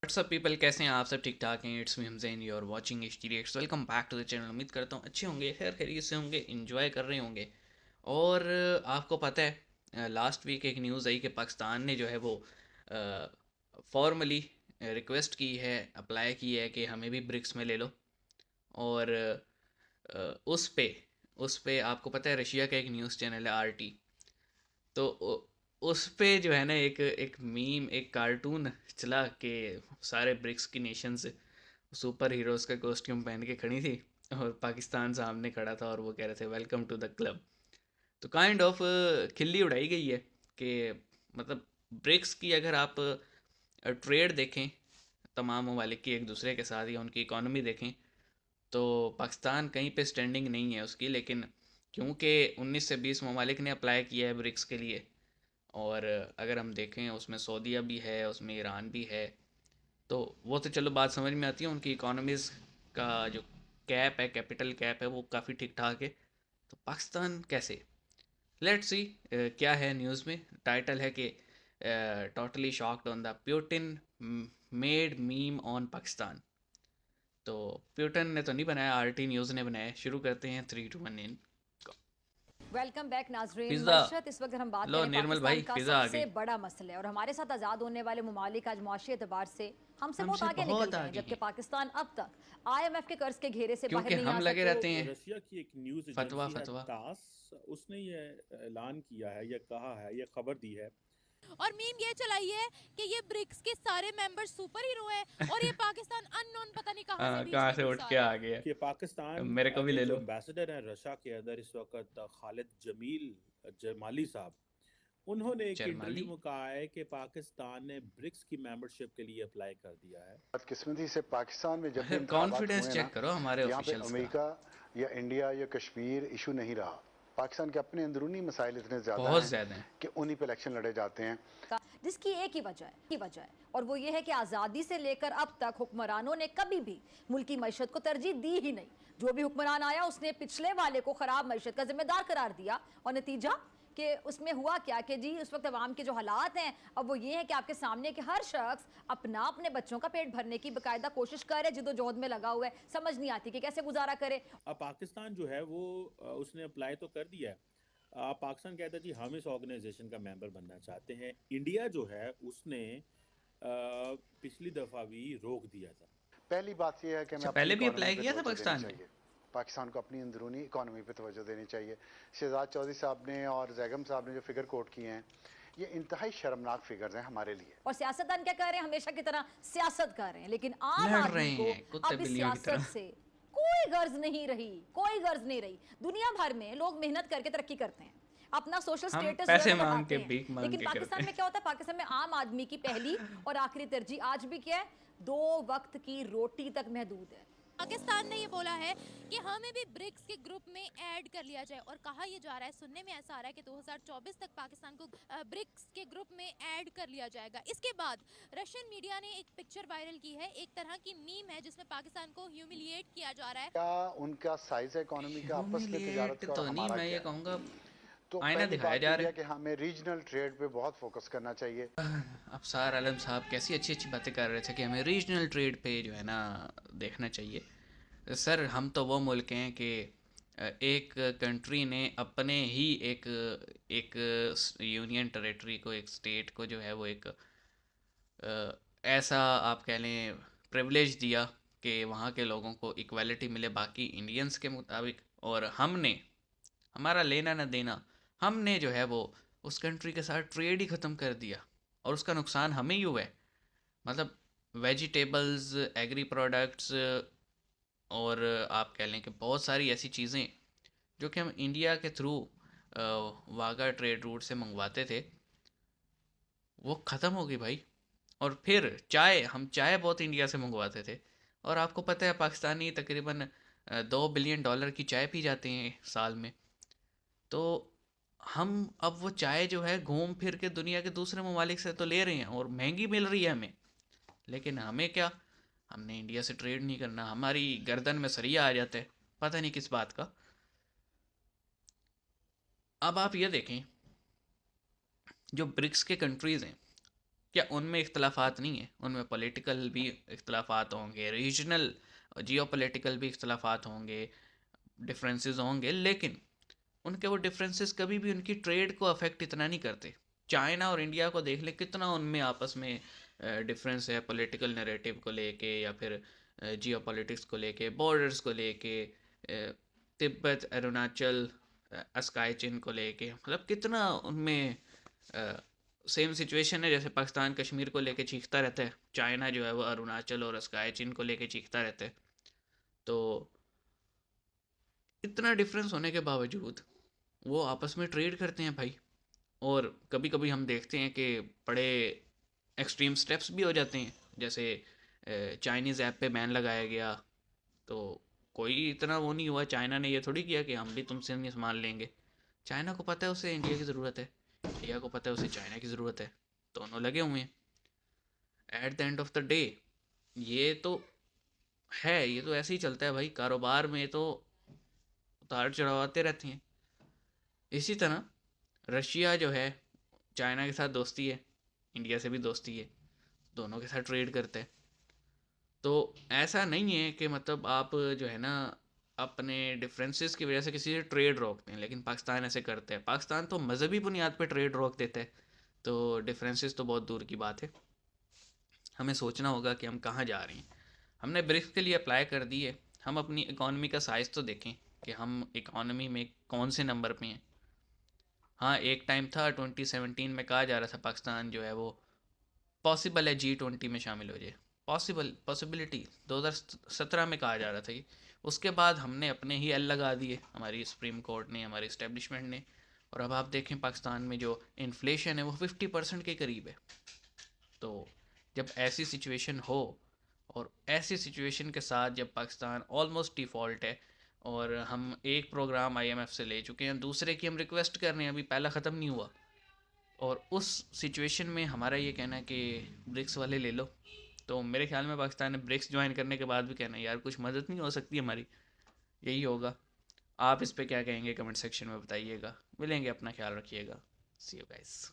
WhatsApp people, कैसे हैं आप सब? ठीक ठाक हैं? It's me Hamzain, you are watching H T reacts. Welcome back to the channel. उम्मीद करता हूँ अच्छे होंगे, खैर खैरियत से होंगे, इन्जॉय कर रहे होंगे। और आपको पता है लास्ट वीक एक न्यूज़ आई कि पाकिस्तान ने जो है वो फॉर्मली रिक्वेस्ट की है, अप्लाई की है कि हमें भी ब्रिक्स में ले लो। और उस पे आपको पता है रशिया का एक न्यूज़ चैनल है RT, तो उस पे जो है ना एक मीम, एक कार्टून चला कि सारे ब्रिक्स की नेशंस सुपर हीरोज़ का कॉस्ट्यूम पहन के खड़ी थी और पाकिस्तान सामने खड़ा था और वो कह रहे थे वेलकम टू द क्लब। तो काइंड ऑफ खिल्ली उड़ाई गई है कि मतलब ब्रिक्स की अगर आप ट्रेड देखें तमाम ममालिक की एक दूसरे के साथ, या उनकी इकॉनमी देखें, तो पाकिस्तान कहीं पे स्टैंडिंग नहीं है उसकी। लेकिन क्योंकि 19 से 20 ममालिक ने अप्लाई किया है ब्रिक्स के लिए, और अगर हम देखें उसमें सऊदीया भी है, उसमें ईरान भी है, तो वो तो चलो बात समझ में आती है। उनकी इकोनॉमीज़ का जो कैप है, कैपिटल कैप है, वो काफ़ी ठीक ठाक है। तो पाकिस्तान कैसे? लेट्स सी क्या है न्यूज़ में। टाइटल है कि totally shocked on the Putin made meme on Pakistan. तो प्यूटन ने तो नहीं बनाया, RT न्यूज़ ने बनाया। शुरू करते हैं 3 2 1 इन। वेलकम बैक नाजरीन। पिज़्ज़ा मशरत इस वक्त हम बात लो करें निर्मल पाकिस्तान भाई, का पिज़्ज़ा आ सबसे गई। बड़ा मसला है, और हमारे साथ आज़ाद होने वाले ममालिक आज मुआशी एतबार से हमसे बहुत हमसे आगे निकल बहुत गए हैं, आगे जबकि हैं पाकिस्तान अब तक IMF के कर्ज के घेरे से क्योंकि बाहर नहीं हम आ लगे सके। रहते हैं रशिया की एक न्यूज़ फतवा एजेंसी है फतवा। तास, उसने ये ऐलान किया है, ये कहा है, ये खबर दी है और मीम ये चलाई है कि ये ब्रिक्स के सारे मेंबर सुपर हीरो हैं और ये पाकिस्तान अननोन पता नहीं कहां से बीच कहाँ में से उठ घुसा के है। आ गया। कि पाकिस्तान मेरे को भी के ले जो लो। एम्बेसडर हैं रशिया के अंदर इस वक्त खालिद जमील जमाली साहब, उन्होंने एक इंटरव्यू जरमाली। में कहा है कि पाकिस्तान ने ब्रिक्स की मेंबरशिप के लिए अप्लाई कर दिया है। बदकिस्मती से पाकिस्तान में जब भी इंतखाबात कॉन्फिडेंस हुए ना, चेक करो हमारे यहाँ पे ऑफिशियल्स का। अमेरिका या इंडिया या कश्मीर इशू नहीं रहा। पाकिस्तान के अपने अंदरूनी मसाइल इतने ज़्यादा बहुत हैं ज़्यादा है। कि उन्हीं पे इलेक्शन लड़े जाते हैं। जिसकी एक ही वजह है, और वो ये है कि आज़ादी से लेकर अब तक हुक्मरानों ने कभी भी मुल्की मईशत को तरजीह दी ही नहीं। जो भी हुक्मरान आया उसने पिछले वाले को खराब मईशत का जिम्मेदार करार दिया, और नतीजा कि उसमें हुआ क्या कि जी उस वक्त अवाम के जो हालात हैं अब वो ये है कि आपके सामने कि हर शख्स अपने बच्चों का पेट भरने की बाकायदा कोशिश करे, जिद्दोजहद में लगा हुआ है, समझ नहीं आती कि कैसे गुजारा करे। अब पाकिस्तान जो है वो उसने अप्लाई तो कर दिया है। पाकिस्तान कहता है जी हम इस ऑर्गेनाइजेशन का मेंबर बनना चाहते हैं। इंडिया जो है उसने पिछली दफ़ा भी रोक दिया था। पहली बात यह है कि हमें पहले अपनी भी इकॉनमी अप्लाई पे किया था तवज्जो पाकिस्तान देनी ने। चाहिए। पाकिस्तान को अपनी अंदरूनी इकॉनमी पे तवज्जो देनी चाहिए। शहजाद चौधरी साहब ने और जैगम साहब ने जो फिगर कोट किए हैं, ये इंतहाई शर्मनाक फिगर्स हैं हमारे लिए। और सियासतदान क्या कर रहे हैं? हमेशा की तरह सियासत कर रहे हैं, लेकिन आम लड़ आदमी रहे को हैं कुत्ते अब इस बिल्लियों की सियासत तरह। से कोई गर्ज नहीं रही, कोई गर्ज नहीं रही। दुनिया भर में लोग मेहनत करके तरक्की करते हैं, अपना सोशल हम स्टेटस पैसे बढ़ाते मांग के, हैं। भीख मांग लेकिन के पाकिस्तान करते में क्या होता है? पाकिस्तान में आम आदमी की पहली और आखिरी तरजीह आज भी क्या है? 2 वक्त की रोटी तक महदूद है। पाकिस्तान ने ये बोला है कि हमें भी ब्रिक्स के ग्रुप में ऐड कर लिया जाए, और कहा ये जा रहा है, सुनने में ऐसा आ रहा है कि 2024 तक पाकिस्तान को ब्रिक्स के ग्रुप में ऐड कर लिया जाएगा। इसके बाद रशियन मीडिया ने एक पिक्चर वायरल की है, एक तरह की मीम है जिसमें पाकिस्तान को ह्यूमिलिएट किया जा रहा है। क्या उनका साइज है इकॉनमी का आपस में तजारत का, तो और नहीं, हमारा मैं ये क्या है? कहूँगा तो आईना पहली दिखाया बात जा यह रहा है कि हमें रीजनल ट्रेड पे बहुत फोकस करना चाहिए। अफसार आलम साहब कैसी अच्छी अच्छी बातें कर रहे थे कि हमें रीजनल ट्रेड पे जो है ना देखना चाहिए। सर हम तो वो मुल्क हैं कि एक कंट्री ने अपने ही एक यूनियन टेरेटरी को, एक स्टेट को जो है वो एक ऐसा आप कह लें प्रिविलेज दिया कि वहाँ के लोगों को इक्वालिटी मिले बाकी इंडियंस के मुताबिक, और हमने, हमारा लेना न देना, हमने जो है वो उस कंट्री के साथ ट्रेड ही ख़त्म कर दिया, और उसका नुकसान हमें ही हुआ है। मतलब वेजिटेबल्स, एग्री प्रोडक्ट्स, और आप कह लें कि बहुत सारी ऐसी चीज़ें जो कि हम इंडिया के थ्रू वाघा ट्रेड रूट से मंगवाते थे, वो ख़त्म हो गई भाई। और फिर हम चाय बहुत इंडिया से मंगवाते थे, और आपको पता है पाकिस्तानी तकरीबन $2 बिलियन की चाय पी जाते हैं साल में। तो हम अब वो चाय जो है घूम फिर के दुनिया के दूसरे ममालिक से तो ले रहे हैं, और महंगी मिल रही है हमें, लेकिन हमें क्या, हमने इंडिया से ट्रेड नहीं करना, हमारी गर्दन में सरिया आ जाता है, पता नहीं किस बात का। अब आप ये देखें, जो ब्रिक्स के कंट्रीज़ हैं, क्या उनमें इख्तलाफात नहीं है? उनमें पॉलिटिकल भी इख्तलाफात होंगे, रीजनल जियोपॉलिटिकल भी इख्तलाफात होंगे, डिफरेंसेस होंगे, लेकिन उनके वो डिफरेंसेस कभी भी उनकी ट्रेड को अफेक्ट इतना नहीं करते। चाइना और इंडिया को देख ले, कितना उनमें आपस में डिफरेंस है, पॉलिटिकल नैरेटिव को लेके या फिर जियोपॉलिटिक्स को लेके, बॉर्डर्स को लेके, तिब्बत, अरुणाचल, अस्काई चिन को लेके, मतलब कितना उनमें सेम सिचुएशन है। जैसे पाकिस्तान कश्मीर को लेके चीखता रहता है, चाइना जो है वो अरुणाचल और अस्काई चिन को लेके चीखता रहता है। तो इतना डिफरेंस होने के बावजूद वो आपस में ट्रेड करते हैं भाई। और कभी कभी हम देखते हैं कि बड़े एक्सट्रीम स्टेप्स भी हो जाते हैं, जैसे चाइनीज़ ऐप पे बैन लगाया गया, तो कोई इतना वो नहीं हुआ। चाइना ने ये थोड़ी किया कि हम भी तुमसे नहीं सामान लेंगे। चाइना को पता है उसे इंडिया की ज़रूरत है, इंडिया को पता है उसे चाइना की ज़रूरत है, दोनों लगे हुए हैं। At the end of the day ये तो है, ये तो ऐसे ही चलता है भाई, कारोबार में तो उतार चढ़ाव आते रहते हैं। इसी तरह रशिया जो है, चाइना के साथ दोस्ती है, इंडिया से भी दोस्ती है, दोनों के साथ ट्रेड करते हैं। तो ऐसा नहीं है कि मतलब आप जो है ना अपने डिफरेंसेस की वजह से किसी से ट्रेड रोकते हैं, लेकिन पाकिस्तान ऐसे करते हैं। पाकिस्तान तो मजहबी बुनियाद पर ट्रेड रोक देता है, तो डिफरेंसेस तो बहुत दूर की बात है। हमें सोचना होगा कि हम कहाँ जा रहे हैं। हमने ब्रिक्स के लिए अप्लाई कर दी है, हम अपनी इकॉनमी का साइज़ तो देखें कि हम इकॉनमी में कौन से नंबर पे हैं। हाँ, एक टाइम था 2017 में कहा जा रहा था पाकिस्तान जो है वो पॉसिबल है G20 में शामिल हो जाए, पॉसिबिलिटी 2017 में कहा जा रहा था ये। उसके बाद हमने अपने ही एल लगा दिए, हमारी सुप्रीम कोर्ट ने, हमारी इस्टेब्लिशमेंट ने। और अब आप देखें पाकिस्तान में जो इन्फ्लेशन है वो 50% के करीब है। तो जब ऐसी सिचुएशन हो, और ऐसी सिचुएशन के साथ जब पाकिस्तान ऑलमोस्ट डिफ़ॉल्ट है, और हम एक प्रोग्राम IMF से ले चुके हैं, दूसरे की हम रिक्वेस्ट कर रहे हैं, अभी पहला ख़त्म नहीं हुआ, और उस सिचुएशन में हमारा ये कहना है कि ब्रिक्स वाले ले लो, तो मेरे ख्याल में पाकिस्तान ने ब्रिक्स ज्वाइन करने के बाद भी कहना है यार कुछ मदद नहीं हो सकती हमारी, यही होगा। आप इस पे क्या कहेंगे कमेंट सेक्शन में बताइएगा। मिलेंगे, अपना ख्याल रखिएगा। सी यू गाइस।